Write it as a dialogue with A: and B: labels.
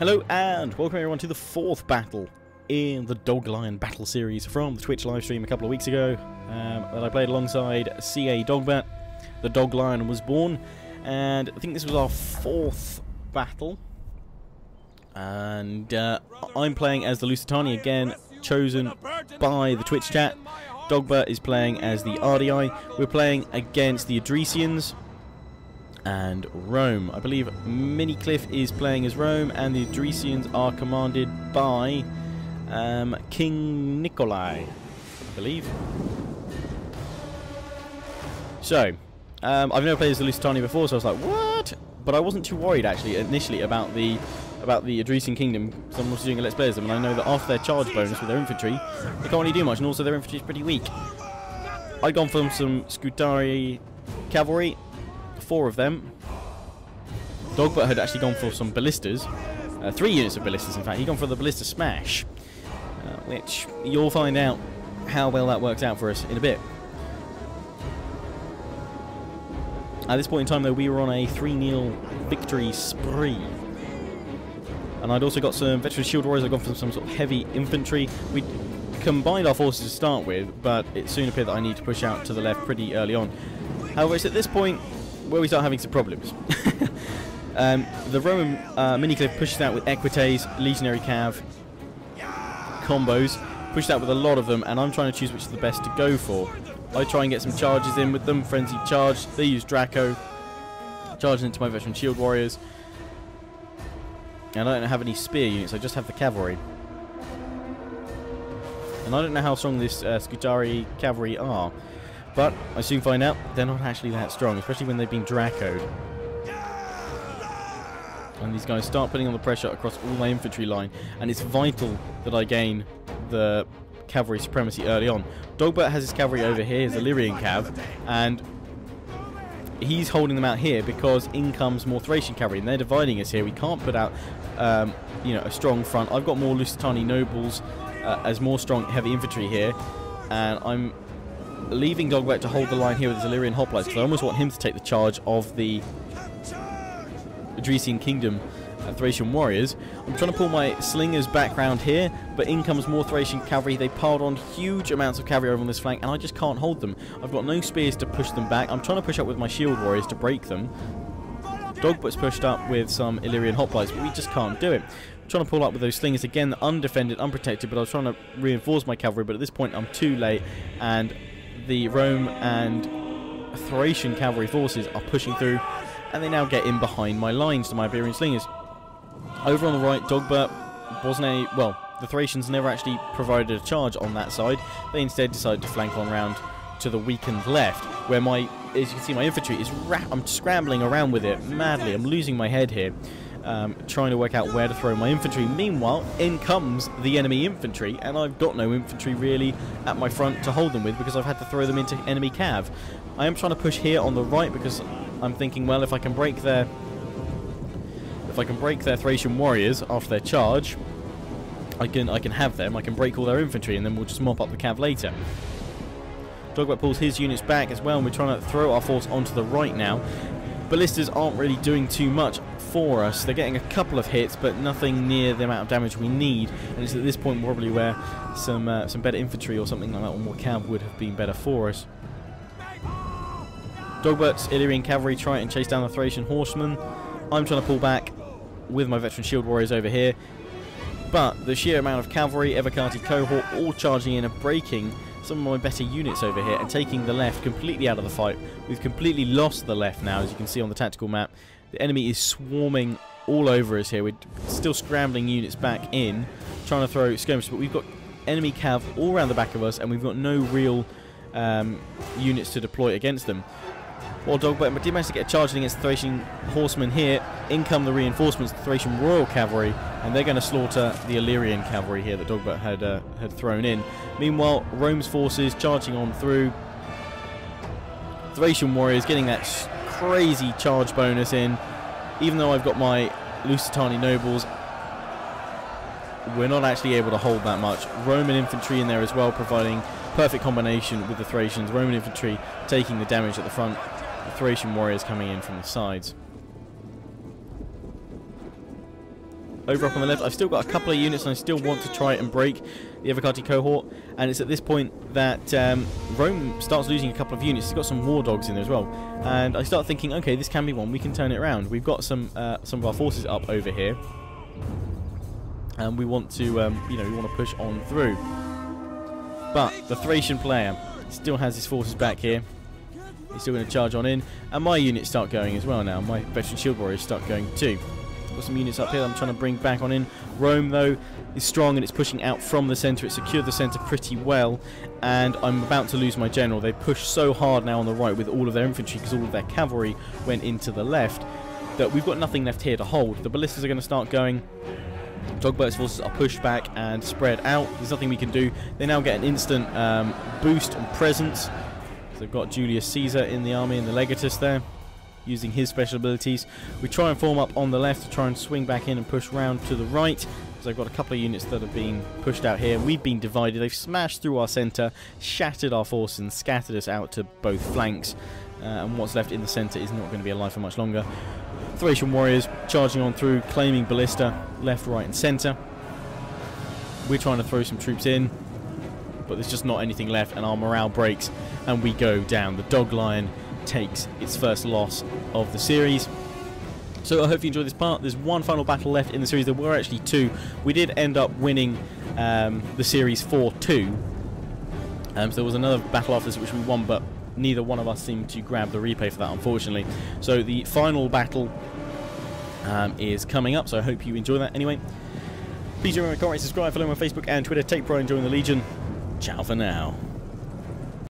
A: Hello and welcome everyone to the fourth battle in the DogLion battle series from the Twitch livestream a couple of weeks ago that I played alongside CA Dogbert. The DogLion was born, and I think this was our fourth battle, and I'm playing as the Lusitani again, chosen by the Twitch chat. Dogbert is playing as the RDI. We're playing against the Adresians and Rome. I believe Minicliff is playing as Rome, and the Adresians are commanded by King Nikolai, I believe. So, I've never played as the Lusitani before, so I was like, what? But I wasn't too worried actually initially about the Adresian Kingdom. Someone was doing a Let's Play as them, and I know that after their charge bonus with their infantry, they can't really do much, and also their infantry is pretty weak. I'd gone for some Scutari cavalry. 4 of them. Dogbert had actually gone for some ballistas, 3 units of ballistas in fact. He'd gone for the ballista smash, which you'll find out how well that works out for us in a bit. At this point in time though, we were on a 3-0 victory spree, and I'd also got some veteran shield warriors. I'd gone for some sort of heavy infantry. We combined our forces to start with, but it soon appeared that I need to push out to the left pretty early on. However, it's at this point where we start having some problems. The Roman Minicliff pushes out with Equites, Legionary Cav combos, pushed out with a lot of them, and I'm trying to choose which is the best to go for. I try and get some charges in with them, frenzied charge. They use Draco, charging into my veteran shield warriors, and I don't have any spear units. I just have the cavalry, and I don't know how strong this Scutari cavalry are. But I soon find out they're not actually that strong, especially when they've been Dracoed. And these guys start putting on the pressure across all my infantry line, and it's vital that I gain the cavalry supremacy early on. Dogbert has his cavalry over here, his Illyrian cav, and he's holding them out here because in comes more Thracian cavalry, and they're dividing us here. We can't put out you know, a strong front. I've got more Lusitani nobles as more strong heavy infantry here, and I'm leaving Dogbert to hold the line here with his Illyrian hoplites, because I almost want him to take the charge of the Adresian Kingdom Thracian warriors. I'm trying to pull my slingers back round here, but in comes more Thracian cavalry. They piled on huge amounts of cavalry over on this flank, and I just can't hold them. I've got no spears to push them back. I'm trying to push up with my shield warriors to break them. Dogbert's pushed up with some Illyrian hoplites, but we just can't do it. I'm trying to pull up with those slingers again, undefended, unprotected, but I was trying to reinforce my cavalry, but at this point I'm too late, and the Rome and Thracian cavalry forces are pushing through, and they now get in behind my lines to my Iberian slingers. Over on the right, Dogbert wasn't any... well, the Thracians never actually provided a charge on that side. They instead decided to flank on round to the weakened left, where my... as you can see, my infantry is... I'm scrambling around with it madly. I'm losing my head here, trying to work out where to throw my infantry. Meanwhile, in comes the enemy infantry, and I've got no infantry really at my front to hold them with, because I've had to throw them into enemy cav. I am trying to push here on the right, because I'm thinking, well, if I can break their Thracian warriors after their charge, I can have them. I can break all their infantry, and then we'll just mop up the cav later. Dogbert pulls his units back as well, and we're trying to throw our force onto the right now. Ballistas aren't really doing too much for us. They're getting a couple of hits, but nothing near the amount of damage we need. And it's at this point probably where some better infantry or something like that, or more cav, would have been better for us. Dogbert's Illyrian cavalry try and chase down the Thracian horsemen. I'm trying to pull back with my veteran shield warriors over here, but the sheer amount of cavalry, Evocati cohort, all charging in and breaking some of my better units over here and taking the left completely out of the fight. We've completely lost the left now, as you can see on the tactical map. The enemy is swarming all over us here. We're still scrambling units back in, trying to throw skirmishes, but we've got enemy cav all around the back of us, and we've got no real units to deploy against them. While Dogbert did manage to get a charge against the Thracian horsemen here, in come the reinforcements, the Thracian royal cavalry, and they're going to slaughter the Illyrian cavalry here that Dogbert had thrown in. Meanwhile, Rome's forces charging on through. Thracian warriors getting that crazy charge bonus in. Even though I've got my Lusitani nobles, we're not actually able to hold that much. Roman infantry in there as well, providing perfect combination with the Thracians. Roman infantry taking the damage at the front, the Thracian warriors coming in from the sides. over up on the left. I've still got a couple of units, and I still want to try and break the Evocati cohort. And it's at this point that Rome starts losing a couple of units. He's got some war dogs in there as well. And I start thinking, okay, this can be one. We can turn it around. We've got some of our forces up over here. And we want to, we want to push on through. But the Thracian player still has his forces back here. He's still going to charge on in. And my units start going as well now. My veteran shield warriors start going too. Got some units up here that I'm trying to bring back on in. Rome, though, is strong and it's pushing out from the centre. It secured the centre pretty well. And I'm about to lose my general. They push so hard now on the right with all of their infantry because all of their cavalry went into the left that we've got nothing left here to hold. The ballistas are going to start going. Dogbert's forces are pushed back and spread out. There's nothing we can do. They now get an instant boost and presence. So they've got Julius Caesar in the army and the legatus there, using his special abilities. We try and form up on the left to try and swing back in and push round to the right. So I've got a couple of units that have been pushed out here. We've been divided. They've smashed through our centre, shattered our forces and scattered us out to both flanks. And what's left in the centre is not going to be alive for much longer. Thracian warriors charging on through, claiming ballista left, right and centre. We're trying to throw some troops in, but there's just not anything left and our morale breaks and we go down. The DogLion takes its first loss of the series. So I hope you enjoyed this part. There's one final battle left in the series. There were actually two. We did end up winning the series 4-2. So there was another battle after this which we won, but neither one of us seemed to grab the replay for that, unfortunately. So the final battle is coming up, so I hope you enjoy that. Anyway, please remember to comment, subscribe, follow me on Facebook and Twitter. Take pride in joining the Legion. Ciao for now.